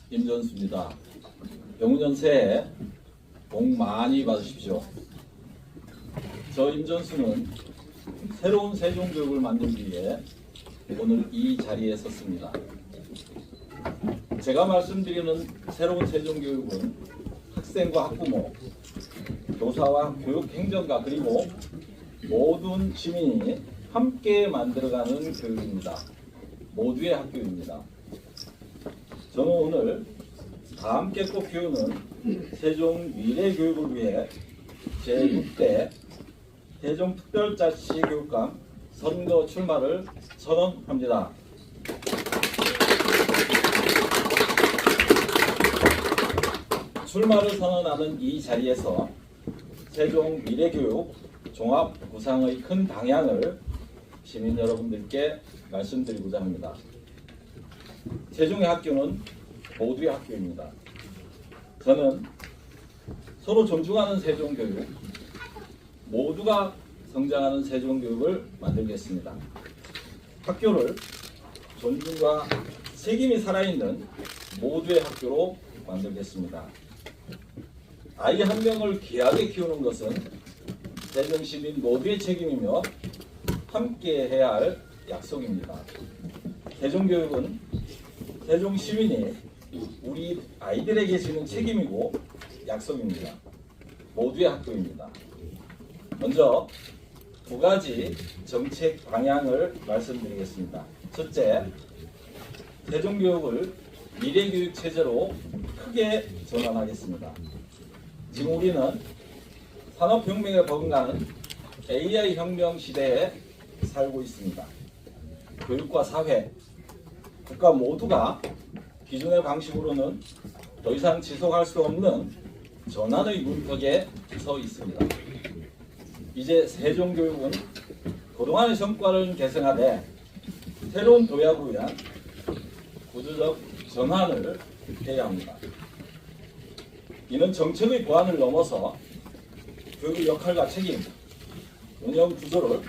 임전수입니다. 병우년 새해 복 많이 받으십시오. 저 임전수는 새로운 세종교육을 만들기 위해 오늘 이 자리에 섰습니다. 제가 말씀드리는 새로운 세종교육은 학생과 학부모, 교사와 교육행정가 그리고 모든 시민이 함께 만들어가는 교육입니다. 모두의 학교입니다. 저는 오늘 다 함께 꼭 키우는 세종 미래교육을 위해 제6대 세종특별자치교육감 선거 출마를 선언합니다. 출마를 선언하는 이 자리에서 세종 미래교육 종합 구상의 큰 방향을 시민 여러분들께 말씀드리고자 합니다. 세종의 학교는 모두의 학교입니다. 저는 서로 존중하는 세종교육, 모두가 성장하는 세종교육을 만들겠습니다. 학교를 존중과 책임이 살아있는 모두의 학교로 만들겠습니다. 아이 한 명을 귀하게 키우는 것은 세종 시민 모두의 책임이며 함께 해야 할 약속입니다. 세종교육은 세종 시민이 우리 아이들에게 지는 책임이고 약속입니다. 모두의 학교입니다. 먼저 두 가지 정책 방향을 말씀드리겠습니다. 첫째, 세종교육을 미래교육 체제로 크게 전환하겠습니다. 지금 우리는 산업혁명에 버금가는 AI 혁명 시대에 살고 있습니다. 교육과 사회, 국가 모두가 기존의 방식으로는 더 이상 지속할 수 없는 전환의 문턱에 서 있습니다. 이제 세종교육은 그동안의 성과를 계승하되 새로운 도약을 위한 구조적 전환을 해야 합니다. 이는 정책의 보완을 넘어서 교육의 역할과 책임, 운영 구조를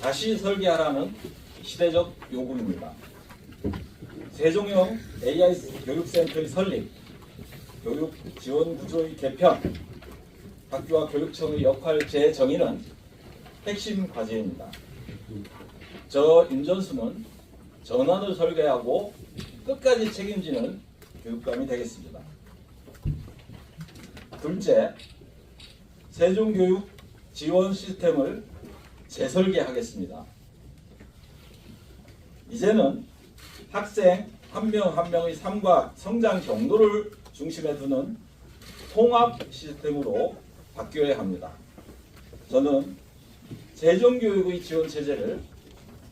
다시 설계하라는 시대적 요구입니다. 세종형 AI 교육센터의 설립, 교육 지원 구조의 개편, 학교와 교육청의 역할 재정의는 핵심 과제입니다. 저 임전수는 전환을 설계하고 끝까지 책임지는 교육감이 되겠습니다. 둘째, 세종교육 지원 시스템을 재설계하겠습니다. 이제는 학생 한 명 한 명의 삶과 성장 경로를 중심에 두는 통합 시스템으로 바뀌어야 합니다. 저는 세종교육의 지원 체제를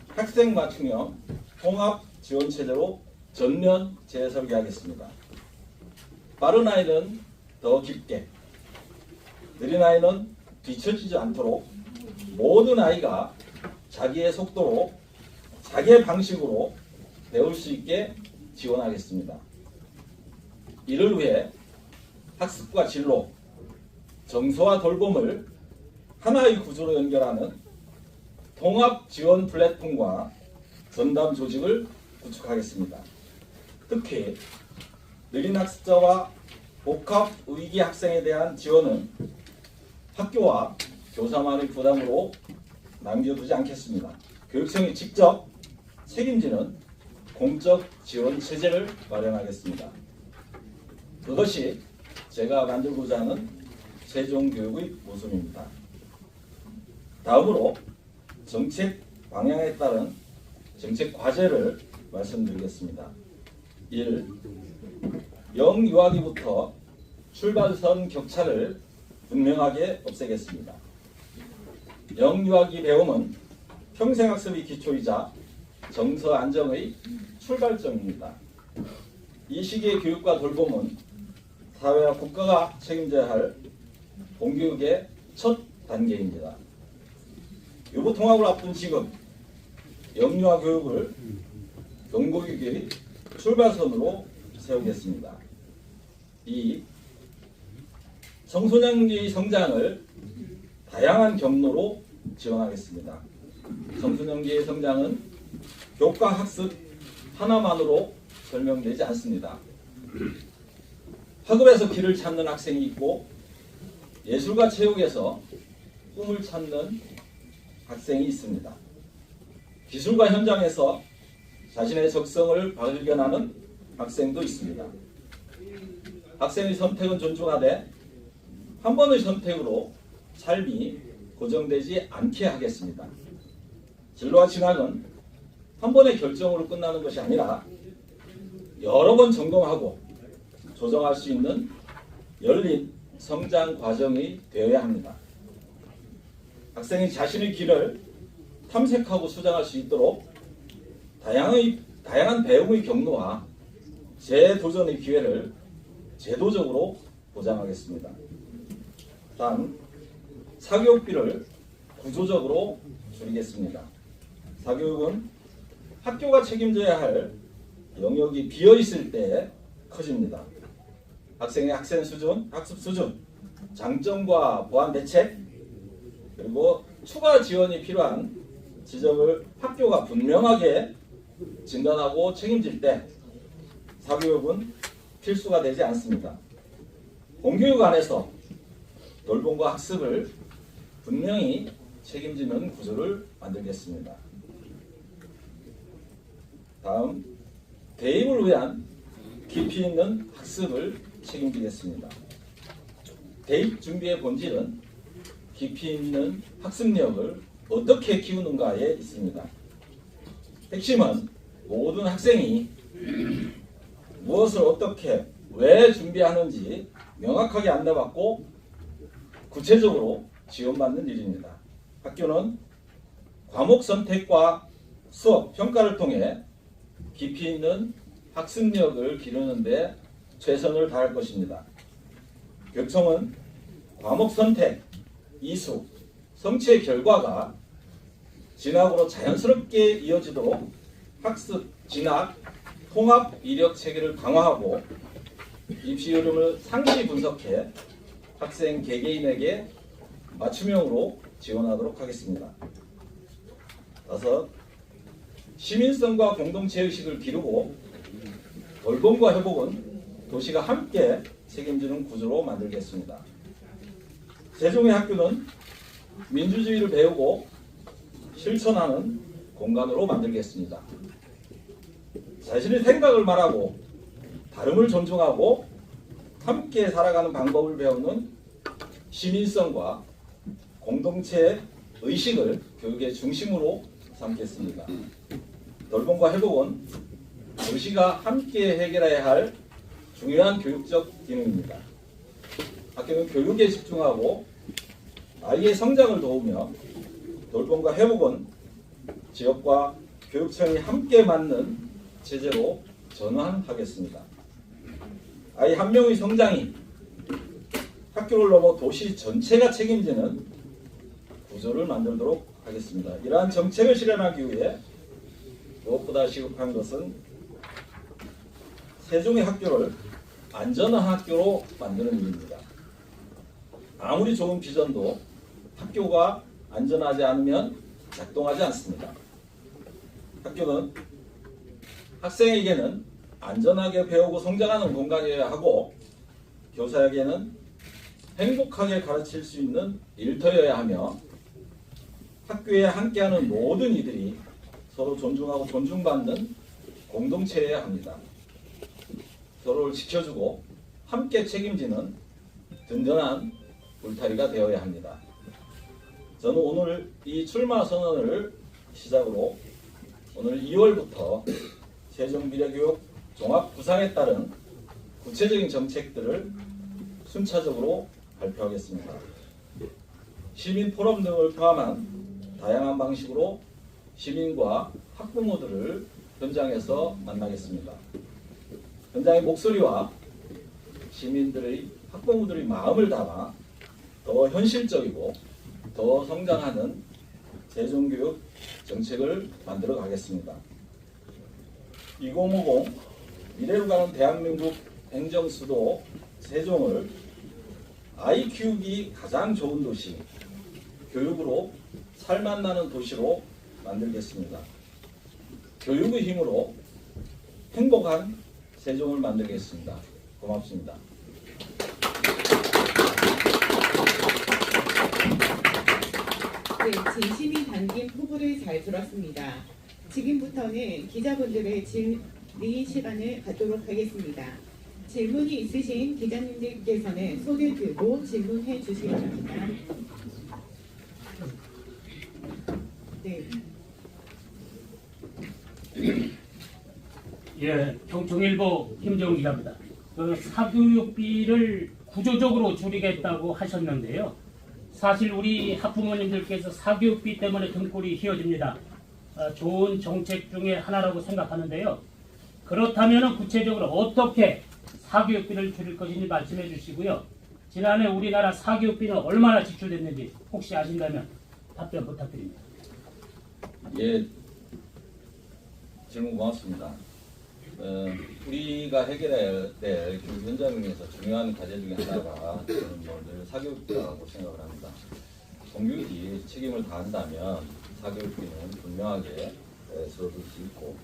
학생 맞춤형 통합 지원 체제로 전면 재설계하겠습니다. 빠른 아이는 더 깊게, 느린 아이는 뒤처지지 않도록 모든 아이가 자기의 속도로, 자기의 방식으로 배울 수 있게 지원하겠습니다. 이를 위해 학습과 진로, 정서와 돌봄을 하나의 구조로 연결하는 통합 지원 플랫폼과 전담 조직을 구축하겠습니다. 특히 느린 학습자와 복합 의기 학생에 대한 지원은 학교와 교사만의 부담으로 남겨두지 않겠습니다. 교육청이 직접 책임지는 공적 지원 체제를 마련하겠습니다. 그것이 제가 만들고자 하는 세종교육의 모습입니다. 다음으로 정책 방향에 따른 정책 과제를 말씀드리겠습니다. 1. 영유아기부터 출발선 격차를 분명하게 없애겠습니다. 영유아기 배움은 평생학습의 기초이자 정서 안정의 출발점입니다. 이 시기의 교육과 돌봄은 사회와 국가가 책임져야 할 공교육의 첫 단계입니다. 유보통합을 앞둔 지금 영유아 교육을 경고교육의 출발선으로 세우겠습니다. 2. 청소년기의 성장을 다양한 경로로 지원하겠습니다. 청소년기의 성장은 교과 학습 하나만으로 설명되지 않습니다. 학업에서 길을 찾는 학생이 있고 예술과 체육에서 꿈을 찾는 학생이 있습니다. 기술과 현장에서 자신의 적성을 발견하는 학생도 있습니다. 학생의 선택은 존중하되 한 번의 선택으로 삶이 고정되지 않게 하겠습니다. 진로와 진학은 한 번의 결정으로 끝나는 것이 아니라 여러 번 점검하고 조정할 수 있는 열린 성장 과정이 되어야 합니다. 학생이 자신의 길을 탐색하고 수정할 수 있도록 다양한 배움의 경로와 재도전의 기회를 제도적으로 보장하겠습니다. 다음, 사교육비를 구조적으로 줄이겠습니다. 사교육은 학교가 책임져야 할 영역이 비어있을 때 커집니다. 학생의 학습 수준, 장점과 보완 대책, 그리고 추가 지원이 필요한 지점을 학교가 분명하게 진단하고 책임질 때 사교육은 필수가 되지 않습니다. 공교육 안에서 돌봄과 학습을 분명히 책임지는 구조를 만들겠습니다. 다음, 대입을 위한 깊이 있는 학습을 책임지겠습니다. 대입 준비의 본질은 깊이 있는 학습력을 어떻게 키우는가에 있습니다. 핵심은 모든 학생이 무엇을 어떻게 왜 준비하는지 명확하게 안내받고 구체적으로 지원받는 일입니다. 학교는 과목 선택과 수업, 평가를 통해 깊이 있는 학습력을 기르는 데 최선을 다할 것입니다. 교청은 과목 선택, 이수, 성취의 결과가 진학으로 자연스럽게 이어지도록 학습, 진학, 통합 이력 체계를 강화하고 입시 흐름을 상시 분석해 학생 개개인에게 맞춤형으로 지원하도록 하겠습니다. 다섯, 시민성과 공동체의식을 기르고 돌봄과 회복은 도시가 함께 책임지는 구조로 만들겠습니다. 세종의 학교는 민주주의를 배우고 실천하는 공간으로 만들겠습니다. 자신의 생각을 말하고 다름을 존중하고 함께 살아가는 방법을 배우는 시민성과 공동체 의식을 교육의 중심으로 삼겠습니다. 돌봄과 회복은 도시가 함께 해결해야 할 중요한 교육적 기능입니다. 학교는 교육에 집중하고 아이의 성장을 도우며 돌봄과 회복은 지역과 교육청이 함께 맞는 체제로 전환하겠습니다. 아이 한 명의 성장이 학교를 넘어 도시 전체가 책임지는 구조를 만들도록 하겠습니다. 이러한 정책을 실현하기 위해 무엇보다 시급한 것은 세종의 학교를 안전한 학교로 만드는 일입니다. 아무리 좋은 비전도 학교가 안전하지 않으면 작동하지 않습니다. 학교는 학생에게는 안전하게 배우고 성장하는 공간이어야 하고 교사에게는 행복하게 가르칠 수 있는 일터여야 하며 학교에 함께하는 모든 이들이 서로 존중하고 존중받는 공동체여야 합니다. 서로를 지켜주고 함께 책임지는 든든한 울타리가 되어야 합니다. 저는 오늘 이 출마 선언을 시작으로 오늘 2월부터 세종미래교육 종합구상에 따른 구체적인 정책들을 순차적으로 발표하겠습니다. 시민 포럼 등을 포함한 다양한 방식으로 시민과 학부모들을 현장에서 만나겠습니다. 현장의 목소리와 시민들의 학부모들의 마음을 담아 더 현실적이고 더 성장하는 세종교육 정책을 만들어 가겠습니다. 2050 미래로 가는 대한민국 행정수도 세종을 아이 키우기 가장 좋은 도시, 교육으로 살맛나는 도시로 만들겠습니다. 교육의 힘으로 행복한 세종을 만들겠습니다. 고맙습니다. 네, 진심이 담긴 포부를 잘 들었습니다. 지금부터는 기자분들의 질의 시간을 갖도록 하겠습니다. 질문이 있으신 기자님들께서는 손을 들고 질문해 주시기 바랍니다. 네. 예, 종일보 김정우 기자입니다. 그 사교육비를 구조적으로 줄이겠다고 하셨는데요. 사실 우리 학부모님들께서 사교육비 때문에 등골이 휘어집니다. 좋은 정책 중에 하나라고 생각하는데요. 그렇다면 구체적으로 어떻게 사교육비를 줄일 것인지 말씀해 주시고요. 지난해 우리나라 사교육비는 얼마나 지출됐는지 혹시 아신다면 답변 부탁드립니다. 예, 질문 고맙습니다. 우리가 해결해야 될 교육 현장에서 중요한 과제 중에 하나가 저는 늘 사교육비라고 생각을 합니다. 공교육이 책임을 다한다면 사교육비는 분명하게 줄어들 수 있고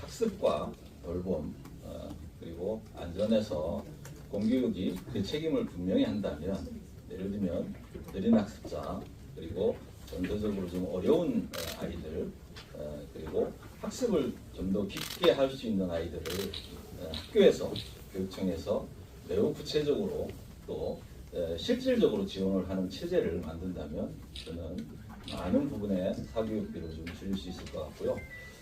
학습과 돌봄 그리고 안전에서 공교육이 그 책임을 분명히 한다면 예를 들면 느린 학습자 그리고 전도적으로 좀 어려운 아이들 그리고 학습을 좀 더 깊게 할 수 있는 아이들을 학교에서 교육청에서 매우 구체적으로 또 실질적으로 지원을 하는 체제를 만든다면 저는 많은 부분의 사교육비를 좀 줄일 수 있을 것 같고요.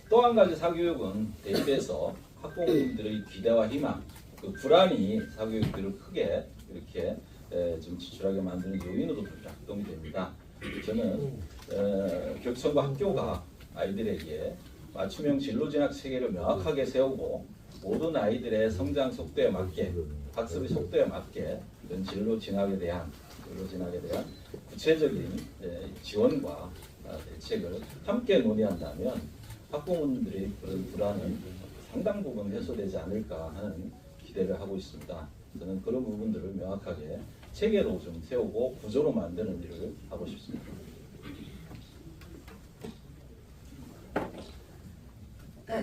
또 한 가지 사교육은 대입해서 학부모님들의 기대와 희망, 그 불안이 사교육비를 크게 이렇게 좀 지출하게 만드는 요인으로 작동이 됩니다. 저는 교육청과 학교가 아이들에게 맞춤형 진로 진학 체계를 명확하게 세우고 모든 아이들의 성장 속도에 맞게 학습의 속도에 맞게 이런 진로 진학에 대한 구체적인 지원과 대책을 함께 논의한다면 학부모님들의 그런 불안은 상당 부분 해소되지 않을까 하는 기대를 하고 있습니다. 저는 그런 부분들을 명확하게 체계로 좀 세우고 구조로 만드는 일을 하고 싶습니다.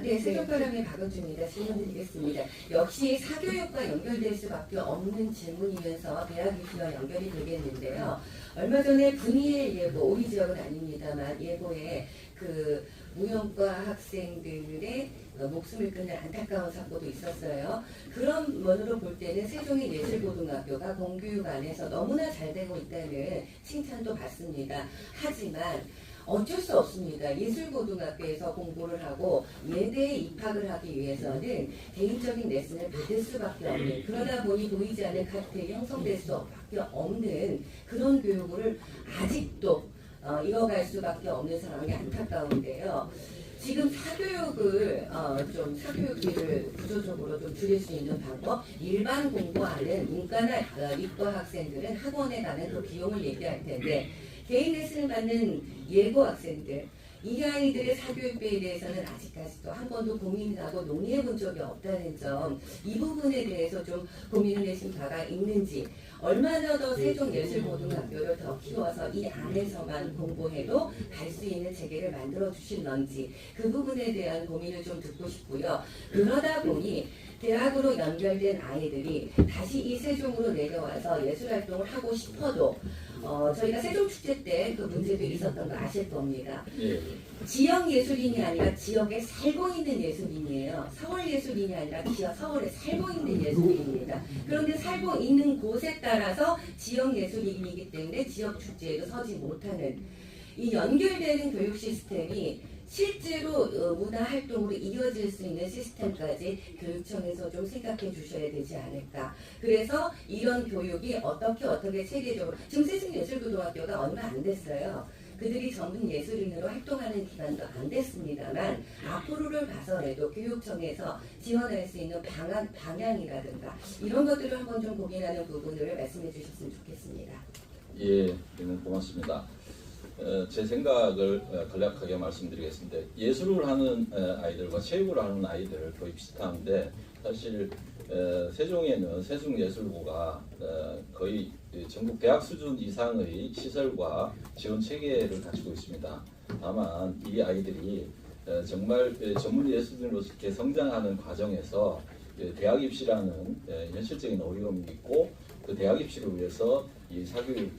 네, 세종바람의 박은주입니다. 질문드리겠습니다. 역시 사교육과 연결될 수밖에 없는 질문이면서 대학 입시와 연결이 되겠는데요. 얼마 전에 분이엘 예고, 우리 지역은 아닙니다만 예고에 그 무용과 학생들의 목숨을 끊는 안타까운 사고도 있었어요. 그런 면으로 볼 때는 세종의 예술고등학교가 공교육 안에서 너무나 잘 되고 있다는 칭찬도 받습니다. 하지만 어쩔 수 없습니다. 예술고등학교에서 공부를 하고 예대에 입학을 하기 위해서는 개인적인 레슨을 받을 수밖에 없는, 그러다 보니 보이지 않는 카르텔이 형성될 수밖에 없는 그런 교육을 아직도 이어갈 수밖에 없는 상황이 안타까운데요. 지금 사교육을 사교육비를 구조적으로 좀 줄일 수 있는 방법, 일반 공부하는 문과나 이과 학생들은 학원에 가는 그 비용을 얘기할 텐데 개인 레슨을 받는 예고 학생들, 이 아이들의 사교육비에 대해서는 아직까지도 한 번도 고민하고 논의해 본 적이 없다는 점, 이 부분에 대해서 좀 고민을 내신 바가 있는지, 얼마나 더 세종예술고등학교를 더 키워서 이 안에서만 공부해도 갈 수 있는 체계를 만들어 주실런지, 그 부분에 대한 고민을 좀 듣고 싶고요. 그러다 보니 대학으로 연결된 아이들이 다시 이 세종으로 내려와서 예술활동을 하고 싶어도 저희가 세종축제 때 그 문제도 있었던 거 아실 겁니다. 지역 예술인이 아니라 지역에 살고 있는 예술인이에요. 서울 예술인이 아니라 서울에 살고 있는 예술인입니다. 그런데 살고 있는 곳에 따라서 지역 예술인이기 때문에 지역 축제에도 서지 못하는, 이 연결되는 교육 시스템이 실제로 문화활동으로 이어질 수 있는 시스템까지 교육청에서 좀 생각해 주셔야 되지 않을까. 그래서 이런 교육이 어떻게 체계적으로, 지금 세종예술고등학교가 얼마 안 됐어요. 그들이 전문 예술인으로 활동하는 기간도 안 됐습니다만 앞으로를 봐서라도 교육청에서 지원할 수 있는 방향이라든가 이런 것들을 한번 좀 고민하는 부분을 말씀해 주셨으면 좋겠습니다. 예, 고맙습니다. 제 생각을 간략하게 말씀드리겠습니다. 예술을 하는 아이들과 체육을 하는 아이들 거의 비슷한데, 사실 세종에는 세종예술고가 거의 전국 대학 수준 이상의 시설과 지원 체계를 갖추고 있습니다. 다만 이 아이들이 정말 전문 예술인으로 이렇게 성장하는 과정에서 대학 입시라는 현실적인 어려움이 있고 그 대학 입시를 위해서 이 사교육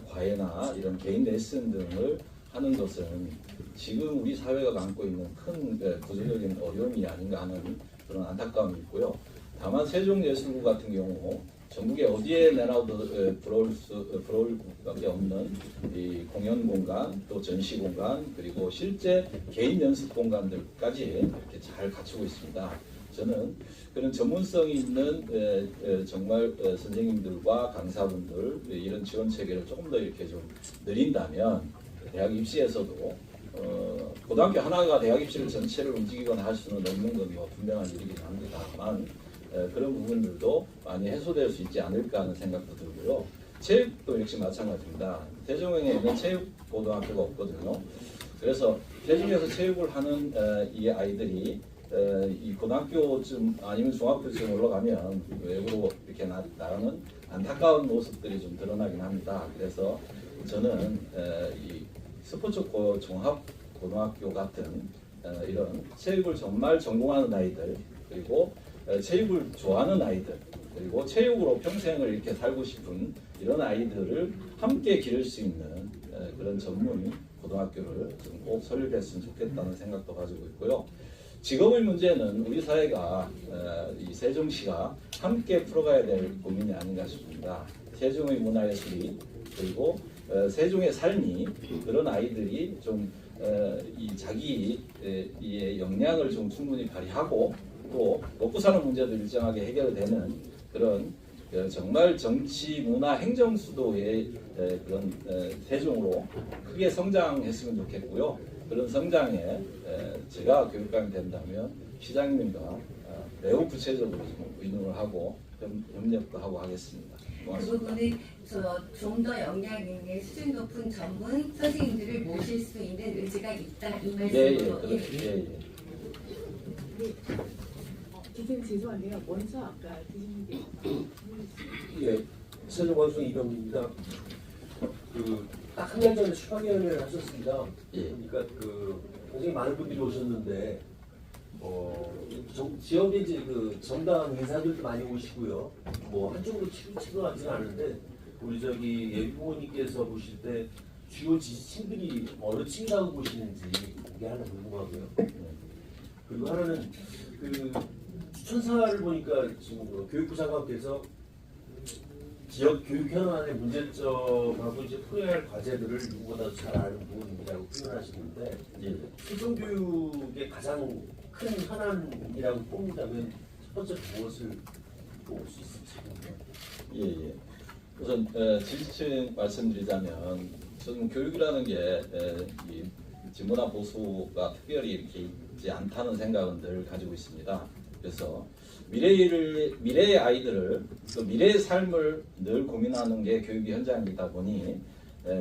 과외나 이런 개인 레슨 등을 하는 것은 지금 우리 사회가 안고 있는 큰 구조적인 어려움이 아닌가 하는 그런 안타까움이 있고요. 다만 세종예술국 같은 경우 전국에 어디에 내놔도 부러울 수밖에 없는 이 공연 공간, 또 전시 공간, 그리고 실제 개인 연습 공간들까지 이렇게 잘 갖추고 있습니다. 저는 그런 전문성이 있는 정말 선생님들과 강사분들 이런 지원 체계를 조금 더 이렇게 좀 늘린다면 대학 입시에서도 고등학교 하나가 대학 입시를 전체를 움직이거나 할 수는 없는 건 뭐 분명한 일이긴 합니다만 그런 부분들도 많이 해소될 수 있지 않을까 하는 생각도 들고요. 체육도 역시 마찬가지입니다. 세종에 있는 체육고등학교가 없거든요. 그래서 세종에서 체육을 하는 이 아이들이 이 고등학교쯤 아니면 중학교쯤 올라가면 외부로 이렇게 나가는 안타까운 모습들이 좀 드러나긴 합니다. 그래서 저는 이 스포츠 종합 고등학교 같은 이런 체육을 정말 전공하는 아이들, 그리고 체육을 좋아하는 아이들, 그리고 체육으로 평생을 이렇게 살고 싶은 이런 아이들을 함께 기를 수 있는 그런 전문 고등학교를 좀 꼭 설립했으면 좋겠다는 생각도 가지고 있고요. 직업의 문제는 우리 사회가 이 세종시가 함께 풀어가야 될 고민이 아닌가 싶습니다. 세종의 문화예술이 그리고 세종의 삶이 그런 아이들이 좀 이 자기의 역량을 좀 충분히 발휘하고 또 먹고 사는 문제도 일정하게 해결되는 그런 정말 정치, 문화, 행정 수도의 그런 세종으로 크게 성장했으면 좋겠고요. 그런 성장에 제가 교육감이 된다면 시장님과 매우 구체적으로 좀 의논을 하고 협력도 하고 하겠습니다. 그 고맙습니다. 부분은 좀 더 역량 있는 수준 높은 전문 선생님들을 모실 수 있는 의지가 있다 이 말씀으로. 예. 기생 죄송한데요. 먼저 아까 드신 게 예, 세종원수 이병기입니다. 딱 한 달 전에 출판위원회를 하셨습니다. 예. 그러니까 굉장히 많은 분들이 오셨는데 지역에 이제 정당 인사들도 많이 오시고요. 뭐 한쪽으로 치는 것 같지는 않은데 우리 예비부모님께서 보실 때 주요 지지층들이 어느 층이라고 보시는지 그게 하나 궁금하고요. 그리고 하나는 추천사를 보니까 지금 교육부 장관께서 지역 교육 현안의 문제점하고 이제 풀어야 할 과제들을 누구보다도 잘 아는 부분이라고 표현하시는데 예. 초중교육의 가장 큰 현안이라고 뽑는다면 첫 번째 무엇을 뽑을 수 있을지. 예. 우선 지지층 말씀드리자면 저는 교육이라는 게 이 진보나 보수가 특별히 이렇게 있지 않다는 생각은 늘 가지고 있습니다. 그래서 미래의 아이들을 또 미래의 삶을 늘 고민하는 게 교육 현장이다 보니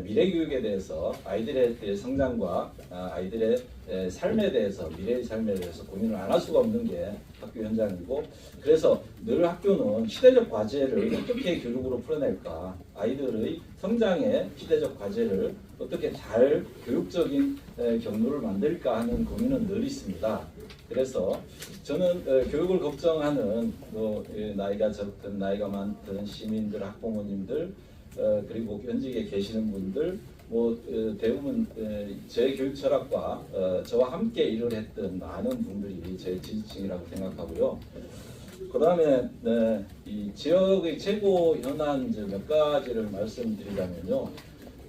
미래 교육에 대해서 아이들의 성장과 아이들의 삶에 대해서 미래의 삶에 대해서 고민을 안 할 수가 없는 게 학교 현장이고 그래서 늘 학교는 시대적 과제를 어떻게 교육으로 풀어낼까 아이들의 성장의 시대적 과제를 어떻게 잘 교육적인 경로를 만들까 하는 고민은 늘 있습니다. 그래서 저는 교육을 걱정하는 나이가 적든 나이가 많든 시민들, 학부모님들 그리고 현직에 계시는 분들 대부분 제 교육 철학과 저와 함께 일을 했던 많은 분들이 제 지지층이라고 생각하고요. 그 다음에 이 지역의 최고 현안 몇 가지를 말씀드리자면요.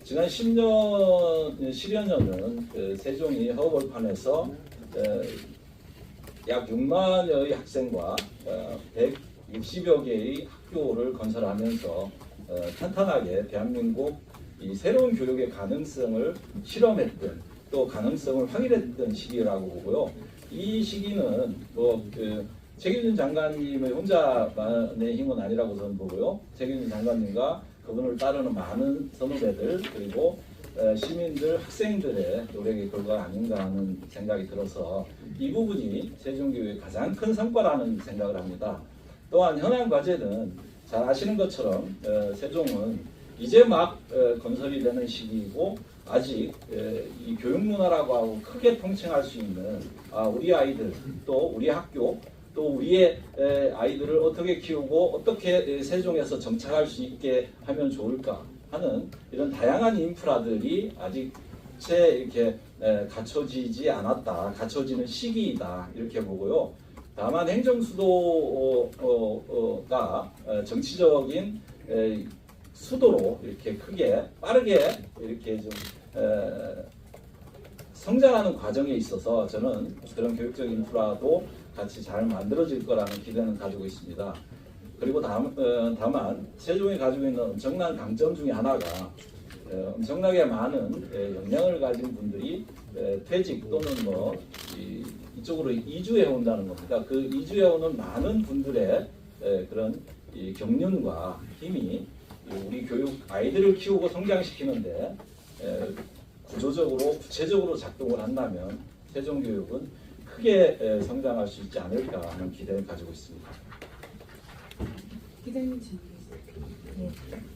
지난 10여 년은 세종이 허벌판에서 약 6만여의 학생과 160여 개의 학교를 건설하면서 탄탄하게 대한민국 이 새로운 교육의 가능성을 실험했던 또 가능성을 확인했던 시기라고 보고요. 이 시기는 최규진 장관님의 혼자만의 힘은 아니라고 저는 보고요. 최규진 장관님과 그분을 따르는 많은 선후배들 그리고 시민들, 학생들의 노력의 결과 아닌가 하는 생각이 들어서 이 부분이 세종교육의 가장 큰 성과라는 생각을 합니다. 또한 현안 과제는 잘 아시는 것처럼 세종은 이제 막 건설이 되는 시기이고 아직 이 교육 문화라고 하고 크게 통칭할 수 있는 우리 아이들 또 우리 학교 또 우리의 아이들을 어떻게 키우고 어떻게 세종에서 정착할 수 있게 하면 좋을까 하는 이런 다양한 인프라들이 아직 채 이렇게 갖춰지지 않았다, 갖춰지는 시기이다 이렇게 보고요. 다만 행정수도가 정치적인 수도로 이렇게 크게 빠르게 이렇게 좀 성장하는 과정에 있어서 저는 그런 교육적 인프라도 같이 잘 만들어질 거라는 기대는 가지고 있습니다. 그리고 다만 세종이 가지고 있는 엄청난 강점 중에 하나가 엄청나게 많은 역량을 가진 분들이 퇴직 또는 뭐 이쪽으로 이주해 온다는 겁니다. 그 이주해 오는 많은 분들의 그런 경륜과 힘이 우리 교육 아이들을 키우고 성장시키는데 구조적으로 구체적으로 작동을 한다면 세종교육은 크게 성장할 수 있지 않을까 하는 기대를 가지고 있습니다. 기자님 질문. 네,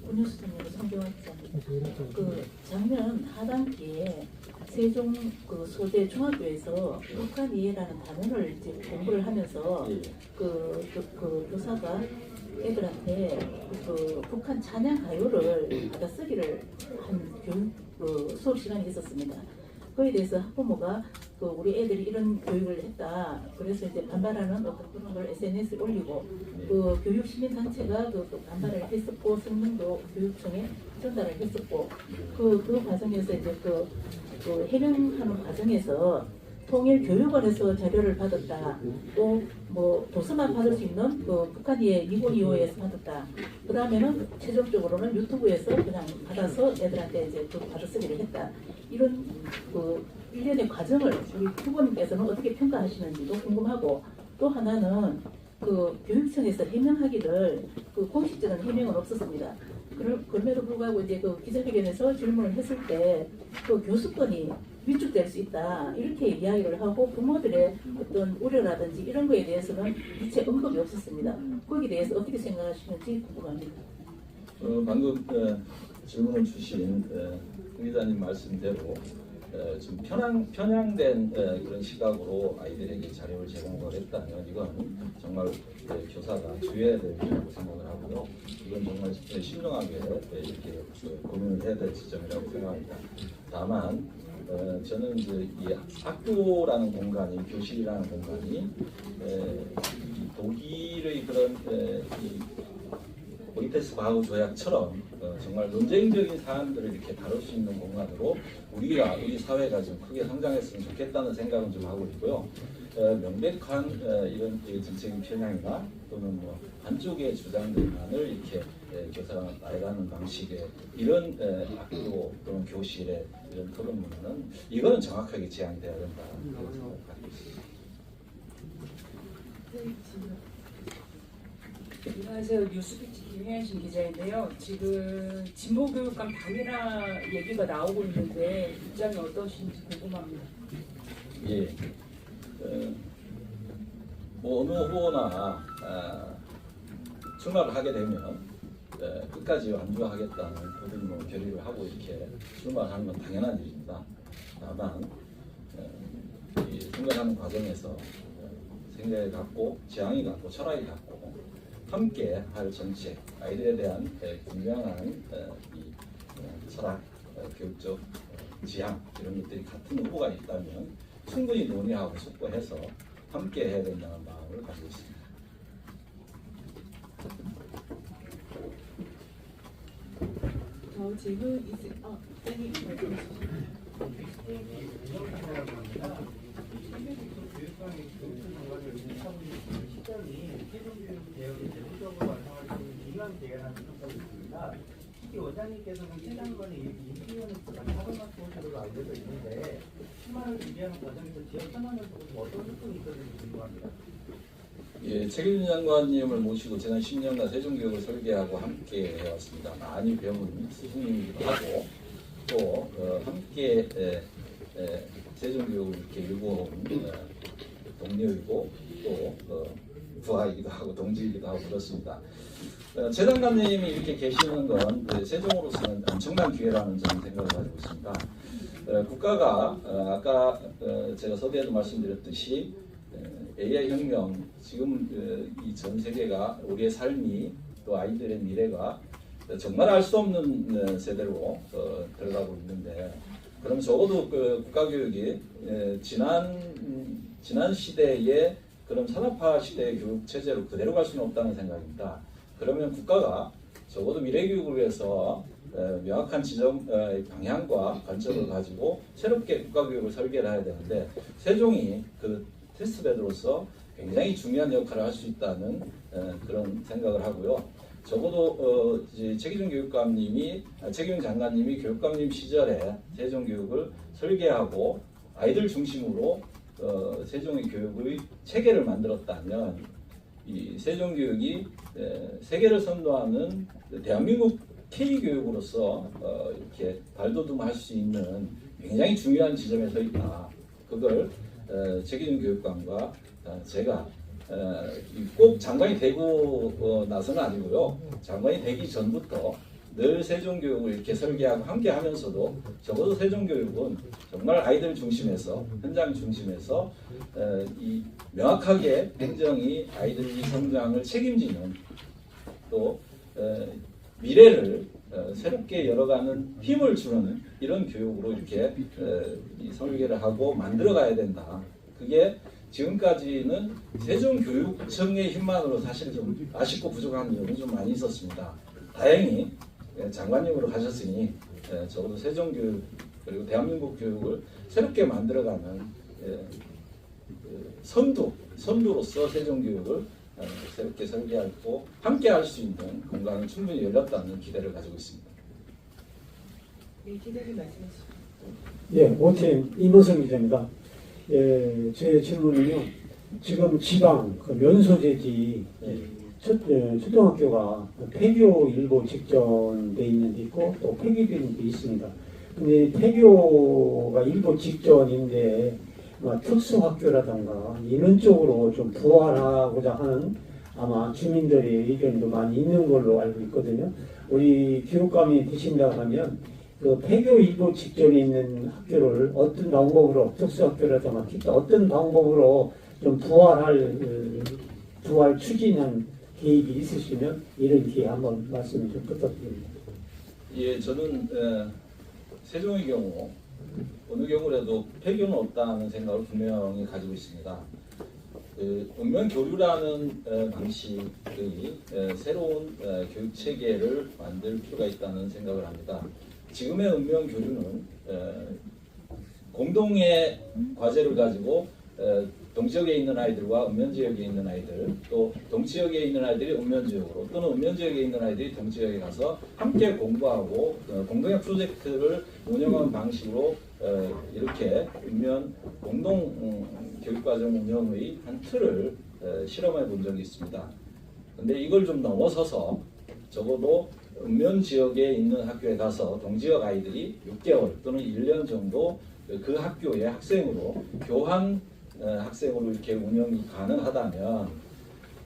운영수석님 성경학장. 그 작년 하반기에 세종 그 소재 중학교에서 북한이해라는 단어를 이제 공부를 하면서 그 교사가 애들한테 그 북한 찬양 가요를 받아쓰기를 한 교육 수업 시간이 있었습니다. 그에 대해서 학부모가 그 우리 애들이 이런 교육을 했다. 그래서 이제 반발하는 어떤 걸 SNS에 올리고 그 교육 시민 단체가 그 반발을 했었고 성능도 교육청에 전달을 했었고 그 과정에서 이제 그 해명하는 과정에서 통일교육원에서 자료를 받았다. 또 뭐 도서만 받을 수 있는 그 북한이의 2025에서 받았다. 그 다음에는 최종적으로는 유튜브에서 그냥 받아서 애들한테 이제 그 받아쓰기를 했다. 이런 그 일련의 과정을 우리 후보님께서는 어떻게 평가하시는지도 궁금하고 또 하나는 그 교육청에서 해명하기를 그 공식적인 해명은 없었습니다. 그럼에도 불구하고 이제 그 기자회견에서 질문을 했을 때 그 교수권이 위축될 수 있다 이렇게 이야기를 하고 부모들의 어떤 우려라든지 이런 거에 대해서는 일체 언급이 없었습니다. 거기에 대해서 어떻게 생각하시는지 궁금합니다. 방금 질문을 주신 기자님 말씀대로 좀 편향된 그런 시각으로 아이들에게 자료를 제공을 했다면 이건 정말 교사가 주의해야 될 일이라고 생각을 하고요. 이건 정말 신중하게 이렇게 고민을 해야 될 지점이라고 생각합니다. 다만 저는 이제 이 학교라는 공간이 교실이라는 공간이 이 독일의 그런 이 보이테스 바흐 조약처럼 정말 논쟁적인 사안들을 이렇게 다룰 수 있는 공간으로 우리 사회가 좀 크게 성장했으면 좋겠다는 생각은 좀 하고 있고요. 명백한 이런 정책인 편향이나 또는 뭐 한쪽의 주장들만을 이렇게 교사가 나아가는 방식의 이런 학교 또는 교실의 이런 토론 문화는 이거는 정확하게 제한돼야 된다. 그런 생각을 갖고 있습니다. 안녕하세요. 뉴스피치 김혜신 기자인데요. 지금 진보교육감 단일화 얘기가 나오고 있는데 입장이 어떠신지 궁금합니다. 예. 뭐 어느 후보나 출마를 하게 되면 끝까지 완주하겠다는 모든 뭐 결의를 하고 이렇게 출마하는 건 당연한 일입니다. 다만 이 생각하는 과정에서 생각이 갖고 지향이 갖고 철학이 갖고 함께 할 정책, 아이들에 대한 분명한 이 철학, 교육적 지향 이런 것들이 같은 후보가 있다면 충분히 논의하고 숙고해서 함께 해야 된다는 마음을 가지고 있습니다. 더 질문 쌤이 말씀해 주시죠. 특히 원장님께서는 최장관의 임기위원회 사동학 보호자로 알려져 있는데 출마를 준비하는 과정에서 지역 현안을 보고 어떤 소통이 있었는지 궁금합니다. 예, 책임 장관님을 모시고 지난 10년간 세종교육을 설계하고 함께 해왔습니다. 많이 배운 스승님이기도 하고 또 함께 세종교육을 이렇게 일궈온 동료이고 또 부하이기도 하고 동지이기도 하고 그렇습니다. 최 장관님이 이렇게 계시는 건 세종으로서는 엄청난 기회라는 저는 생각을 가지고 있습니다. 국가가 아까 제가 서두에도 말씀드렸듯이 AI 혁명, 지금 이 전 세계가 우리의 삶이 또 아이들의 미래가 정말 알 수 없는 세대로 들어가고 있는데, 그럼 적어도 그 국가교육이 지난 시대의 그런 산업화 시대의 교육 체제로 그대로 갈 수는 없다는 생각입니다. 그러면 국가가 적어도 미래 교육을 위해서 명확한 방향과 관점을 가지고 새롭게 국가교육을 설계를 해야 되는데, 세종이 그 테스트베드로서 굉장히 중요한 역할을 할 수 있다는 그런 생각을 하고요. 적어도 이제 최기준 장관님이 교육감님 시절에 세종교육을 설계하고 아이들 중심으로 세종의 교육의 체계를 만들었다면, 이 세종교육이 세계를 선도하는 대한민국 K교육으로서 이렇게 발돋움할 수 있는 굉장히 중요한 지점에 서 있다. 그걸 최기준 교육감과 제가 꼭 장관이 되고 나서는 아니고요. 장관이 되기 전부터 늘 세종교육을 이렇게 설계하고 함께 하면서도 적어도 세종교육은 정말 아이들 중심에서, 현장 중심에서 이 명확하게 행정이 아이들의 성장을 책임지는, 또 미래를 새롭게 열어가는 힘을 주는 이런 교육으로 이렇게 설계를 하고 만들어가야 된다. 그게 지금까지는 세종교육청의 힘만으로 사실 좀 아쉽고 부족한 점이 좀 많이 있었습니다. 다행히 장관님으로 가셨으니 적어도 세종교육 그리고 대한민국 교육을 새롭게 만들어가는 선두로서 세종교육을 새롭게 설계하고 함께 할 수 있는 공간을 충분히 열렸다는 기대를 가지고 있습니다. 네, 기자님 말씀하시죠. 예, 오팀 이모성 기자입니다. 예, 제 질문은요. 지금 지방 그 면소재지 초등학교가 폐교 일보 직전돼 있는 데 있고 또 폐교된 데 있습니다. 근데 폐교가 일보 직전인데 특수학교라던가 이런 쪽으로 좀 부활하고자 하는 아마 주민들의 의견도 많이 있는 걸로 알고 있거든요. 우리 교육감이 되신다고 하면 그 폐교 일보 직전에 있는 학교를 어떤 방법으로, 특수학교라든가 기타 어떤 방법으로 좀 부활 추진한 계획이 있으시면 이런 기회 한번 말씀을 좀 부탁드립니다. 예, 저는 세종의 경우 어느 경우라도 폐교는 없다는 생각을 분명히 가지고 있습니다. 읍면 교류라는 방식의 새로운 교육 체계를 만들 필요가 있다는 생각을 합니다. 지금의 읍면 교류는 공동의 과제를 가지고 동지역에 있는 아이들과 읍면지역에 있는 아이들, 또 동지역에 있는 아이들이 읍면지역으로, 또는 읍면지역에 있는 아이들이 동지역에 가서 함께 공부하고 공동의 프로젝트를 운영하는 방식으로 이렇게 읍면 공동 교육과정 운영의 한 틀을 실험해 본 적이 있습니다. 근데 이걸 좀 넘어서서 적어도 읍면 지역에 있는 학교에 가서 동지역 아이들이 6개월 또는 1년 정도 그 학교의 학생으로 교환 학생으로 이렇게 운영이 가능하다면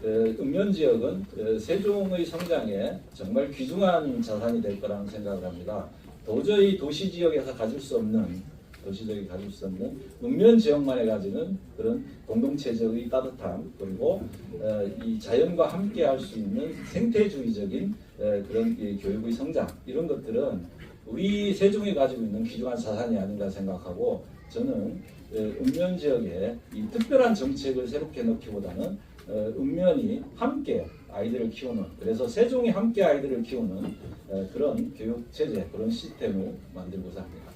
읍면 지역은 세종의 성장에 정말 귀중한 자산이 될 거라는 생각을 합니다. 도저히 도시 지역에서 가질 수 없는 읍면 지역만에 가지는 그런 공동체적인 따뜻함, 그리고 이 자연과 함께 할 수 있는 생태주의적인 그런 교육의 성장, 이런 것들은 우리 세종이 가지고 있는 귀중한 자산이 아닌가 생각하고, 저는 읍면 지역에 이 특별한 정책을 새롭게 넣기보다는 읍면이 함께 아이들을 키우는, 그래서 세종이 함께 아이들을 키우는 그런 교육 체제, 그런 시스템을 만들고자 합니다.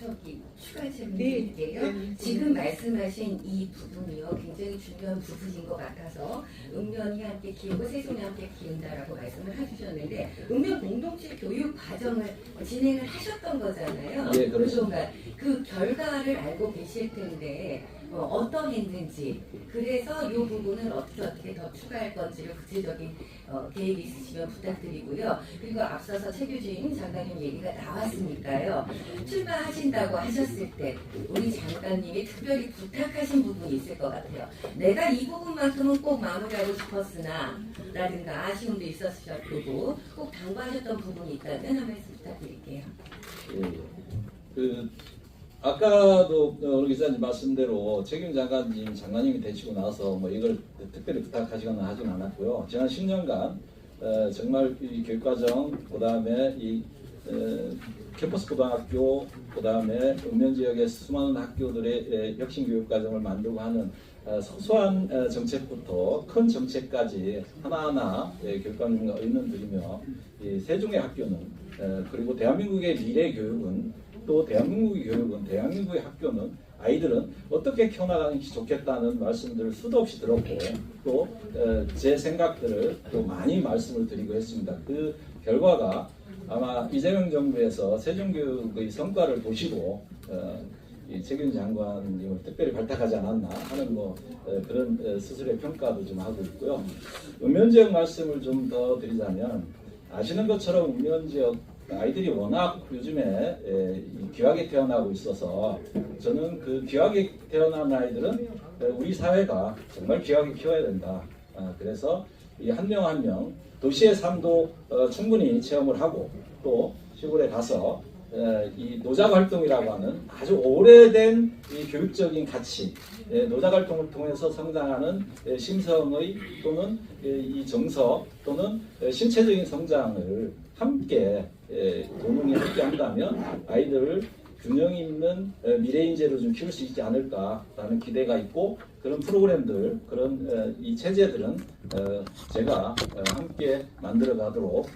저기 추가 질문 드릴게요. 지금 말씀하신 이 부분이요, 굉장히 중요한 부분인 것 같아서 읍면이 함께 키우고 세종이 함께 키운다라고 말씀을 해주셨는데, 읍면 공동체 교육 과정을 진행을 하셨던 거잖아요. 예, 그렇습니다. 그동안 그 결과를 알고 계실 텐데 어떠했는지, 그래서 이 부분을 어떻게 더 추가할 건지를 구체적인 계획이 있으시면 부탁드리고요. 그리고 앞서서 최규진 장관님 얘기가 나왔으니까요. 출마하신다고 하셨을 때 우리 장관님이 특별히 부탁하신 부분이 있을 것 같아요. 내가 이 부분만큼은 꼭 마무리하고 싶었으나 라든가 아쉬움도 있었을 거고 꼭 당부하셨던 부분이 있다면 한 말씀 부탁드릴게요. 예. 아까도 우리 기자님 말씀대로 책임 장관님이 되시고 나서 뭐 이걸 특별히 부탁하시거나 하진 않았고요. 지난 10년간 정말 이 교육과정, 그다음에 이 캠퍼스 고등학교, 그다음에 읍면 지역의 수많은 학교들의 혁신 교육 과정을 만들고 하는 소소한 정책부터 큰 정책까지 하나하나 교육감님과 의논 드리며 이 세종의 학교는 그리고 대한민국의 미래 교육은 또 대한민국의 교육은 대한민국의 학교는 아이들은 어떻게 키워나가는 게 좋겠다는 말씀들을 수도 없이 들었고 또 제 생각들을 또 많이 말씀을 드리고 했습니다. 그 결과가 아마 이재명 정부에서 세종교육의 성과를 보시고 이 책임 장관님을 특별히 발탁하지 않았나 하는 뭐 그런 스스로의 평가도 좀 하고 있고요. 읍면 지역 말씀을 좀 더 드리자면 아시는 것처럼 읍면 지역 아이들이 워낙 요즘에 귀하게 태어나고 있어서 저는 그 귀하게 태어난 아이들은 우리 사회가 정말 귀하게 키워야 된다. 그래서 이 한 명 한 명 도시의 삶도 충분히 체험을 하고 또 시골에 가서 이 노자활동이라고 하는 아주 오래된 이 교육적인 가치, 노자활동을 통해서 성장하는 심성의 또는 이 정서 또는 신체적인 성장을 함께 도움이 함께 한다면 아이들을 균형 있는 미래 인재로 좀 키울 수 있지 않을까라는 기대가 있고 그런 프로그램들, 그런 이 체제들은 제가 함께 만들어 가도록